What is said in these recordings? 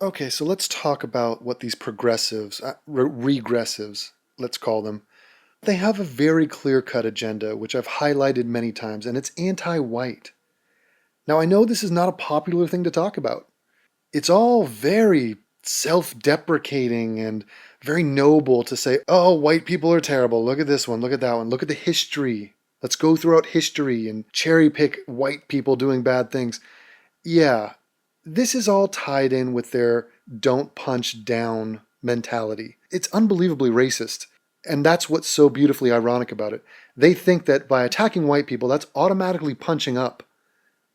Okay, so let's talk about what these progressives, regressives, let's call them. They have a very clear-cut agenda, which I've highlighted many times, and it's anti-white. Now, I know this is not a popular thing to talk about. It's all very self-deprecating and very noble to say, oh, white people are terrible. Look at this one. Look at that one. Look at the history. Let's go throughout history and cherry pick white people doing bad things. Yeah, this is all tied in with their don't punch down mentality. It's unbelievably racist. And that's what's so beautifully ironic about it. They think that by attacking white people, that's automatically punching up.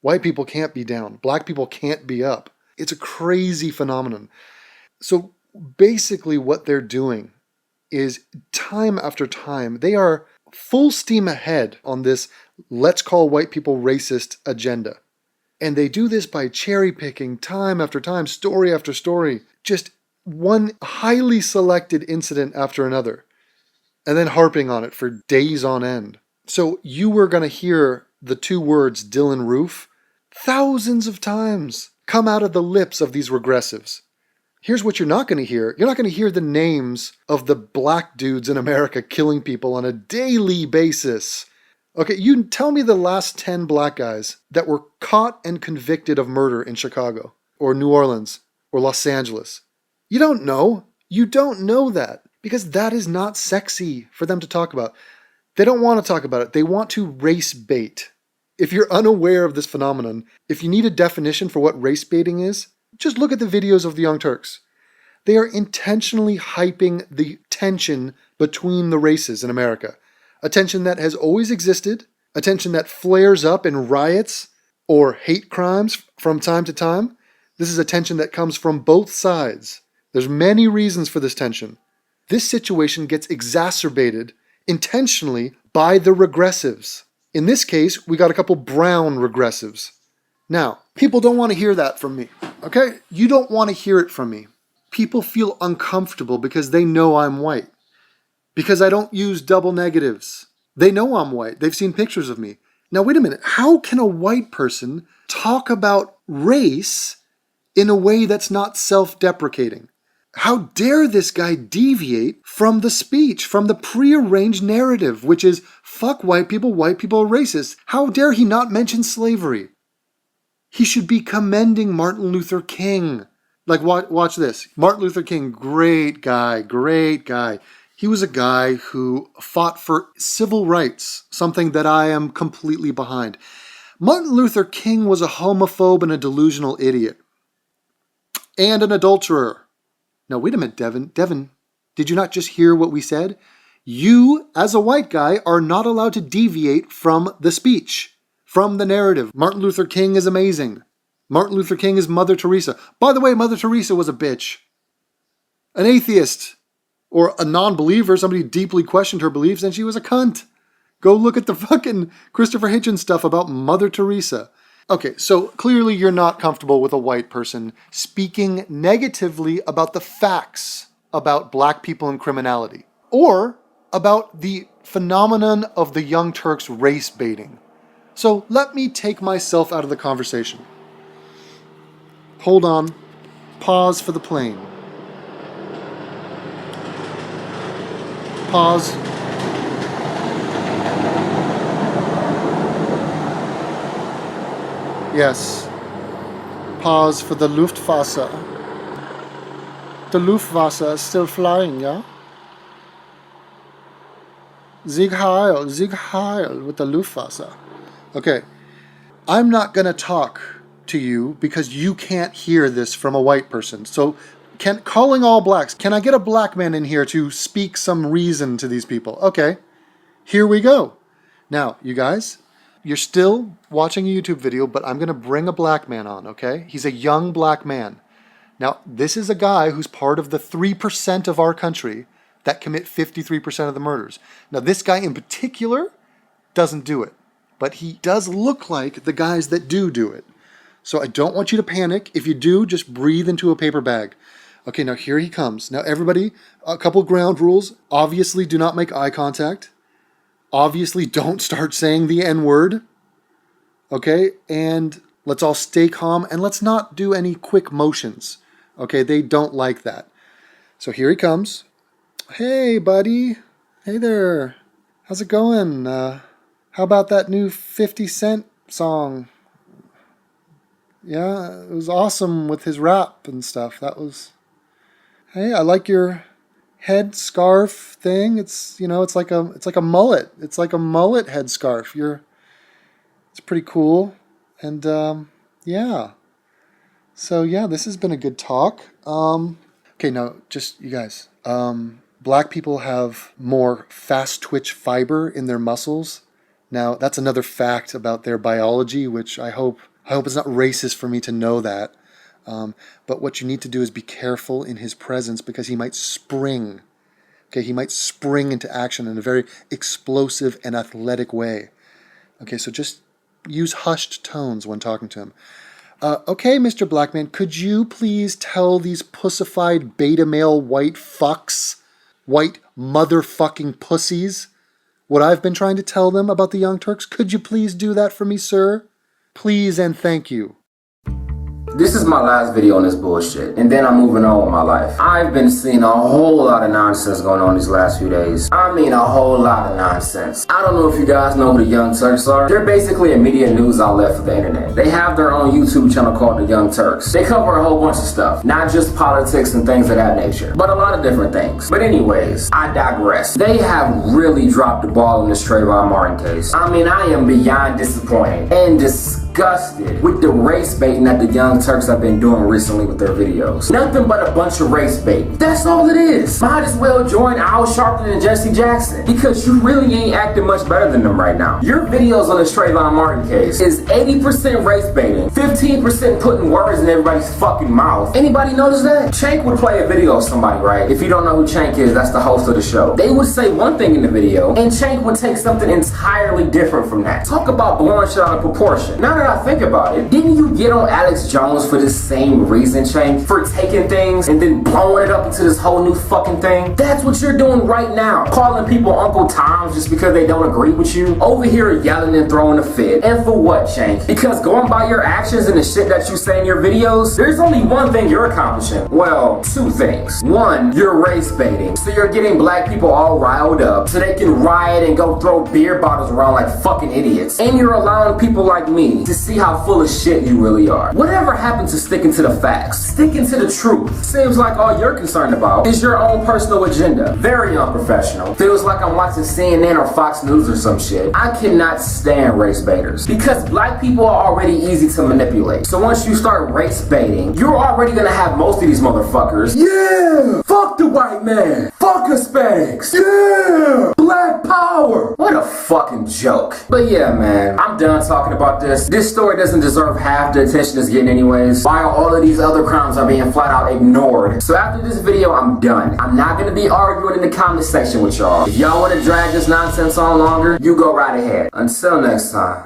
White people can't be down. Black people can't be up. It's a crazy phenomenon. So basically what they're doing is time after time, they are full steam ahead on this let's call white people racist agenda. And they do this by cherry picking time after time, story after story, just one highly selected incident after another, and then harping on it for days on end. So you were going to hear the two words Dylan Roof thousands of times come out of the lips of these regressives. Here's what you're not going to hear. You're not going to hear the names of the black dudes in America killing people on a daily basis. Okay, you tell me the last 10 black guys that were caught and convicted of murder in Chicago or New Orleans or Los Angeles. You don't know. You don't know that because that is not sexy for them to talk about. They don't want to talk about it. They want to race bait. If you're unaware of this phenomenon, if you need a definition for what race baiting is, just look at the videos of the Young Turks. They are intentionally hyping the tension between the races in America. A tension that has always existed, a tension that flares up in riots or hate crimes from time to time. This is a tension that comes from both sides. There's many reasons for this tension. This situation gets exacerbated intentionally by the regressives. In this case, we got a couple brown regressives. Now, people don't want to hear that from me, okay? You don't want to hear it from me. People feel uncomfortable because they know I'm white. Because I don't use double negatives. They know I'm white. They've seen pictures of me. Now, wait a minute. How can a white person talk about race in a way that's not self-deprecating? How dare this guy deviate from the speech, from the prearranged narrative, which is, fuck white people are racist. How dare he not mention slavery? He should be commending Martin Luther King. Like, watch this. Martin Luther King, great guy. He was a guy who fought for civil rights, something that I am completely behind. Martin Luther King was a homophobe and a delusional idiot. And an adulterer. Now, wait a minute, Devin. Devin, did you not just hear what we said? You, as a white guy, are not allowed to deviate from the speech, from the narrative. Martin Luther King is amazing. Martin Luther King is Mother Teresa. By the way, Mother Teresa was a bitch. An atheist. Or a non-believer, somebody deeply questioned her beliefs, and she was a cunt. Go look at the fucking Christopher Hitchens stuff about Mother Teresa. Okay, so clearly you're not comfortable with a white person speaking negatively about the facts about black people and criminality, or about the phenomenon of the Young Turks race baiting. So let me take myself out of the conversation. Hold on. Pause for the plane. Pause. Yes. Pause for the Luftwaffe. The Luftwaffe is still flying, yeah? Sieg Heil with the Luftwaffe. Okay. I'm not going to talk to you because you can't hear this from a white person. So calling all blacks, can I get a black man in here to speak some reason to these people? Okay, here we go. Now, you guys, you're still watching a YouTube video, but I'm going to bring a black man on, okay? He's a young black man. Now, this is a guy who's part of the 3% of our country that commit 53% of the murders. Now, this guy in particular doesn't do it, but he does look like the guys that do it. So I don't want you to panic. If you do, just breathe into a paper bag. Okay, now here he comes. Now everybody, a couple ground rules. Obviously, do not make eye contact. Obviously, don't start saying the N-word. Okay, and let's all stay calm and let's not do any quick motions. Okay, they don't like that. So here he comes. Hey, buddy. Hey there. How's it going? How about that new 50 Cent song? Yeah, it was awesome with his rap and stuff. Hey, I like your head scarf thing. It's like a mullet. It's like a mullet head scarf. It's pretty cool. And yeah. So yeah, this has been a good talk. Okay, now just you guys. Black people have more fast twitch fiber in their muscles. Now that's another fact about their biology, which I hope it's not racist for me to know that. But what you need to do is be careful in his presence because he might spring. Okay, he might spring into action in a very explosive and athletic way. Okay, so just use hushed tones when talking to him. Okay, Mr. Blackman, could you please tell these pussified beta male white fucks, white motherfucking pussies, what I've been trying to tell them about the Young Turks? Could you please do that for me, sir? Please and thank you. This is my last video on this bullshit, and then I'm moving on with my life. I've been seeing a whole lot of nonsense going on these last few days. I mean a whole lot of nonsense. I don't know if you guys know who the Young Turks are. They're basically a media news outlet for the internet. They have their own YouTube channel called The Young Turks. They cover a whole bunch of stuff, not just politics and things of that nature, but a lot of different things. But anyways, I digress. They have really dropped the ball in this Trayvon Martin case. I mean, I am beyond disappointed and disgusted with the race baiting that the Young Turks have been doing recently with their videos. Nothing but a bunch of race bait. That's all it is. Might as well join Al Sharpton and Jesse Jackson because you really ain't acting much better than them right now. Your videos on this Trayvon Martin case is 80% race baiting, 15% putting words in everybody's fucking mouth. Anybody notice that? Chank would play a video of somebody, right? If you don't know who Chank is, that's the host of the show. They would say one thing in the video and Chank would take something entirely different from that. Talk about blowing shit out of proportion. Now that I think about it, didn't you get on Alex Jones for this same reason, Chank? For taking things and then blowing it up into this whole new fucking thing? That's what you're doing right now. Calling people Uncle Toms just because they don't agree with you. Over here yelling and throwing a fit. And for what, Chank? Because going by your actions and the shit that you say in your videos, there's only one thing you're accomplishing. Well, two things. One, you're race baiting. So you're getting black people all riled up so they can riot and go throw beer bottles around like fucking idiots. And you're allowing people like me to see how full of shit you really are. Whatever happened to sticking to the facts? Sticking to the truth. Seems like all you're concerned about is your own personal agenda. Very unprofessional. Feels like I'm watching CNN or Fox News or some shit. I cannot stand race baiters because black people are already easy to manipulate. So once you start race baiting, you're already gonna have most of these motherfuckers. Yeah! Fuck the white man! Fuck Hispanics! Yeah! Black power! What a fucking joke. But yeah, man, I'm done talking about this. This story doesn't deserve half the attention it's getting anyways, while all of these other crimes are being flat out ignored. So after this video, I'm done. I'm not gonna be arguing in the comment section with y'all. If y'all wanna drag this nonsense on longer, you go right ahead. Until next time.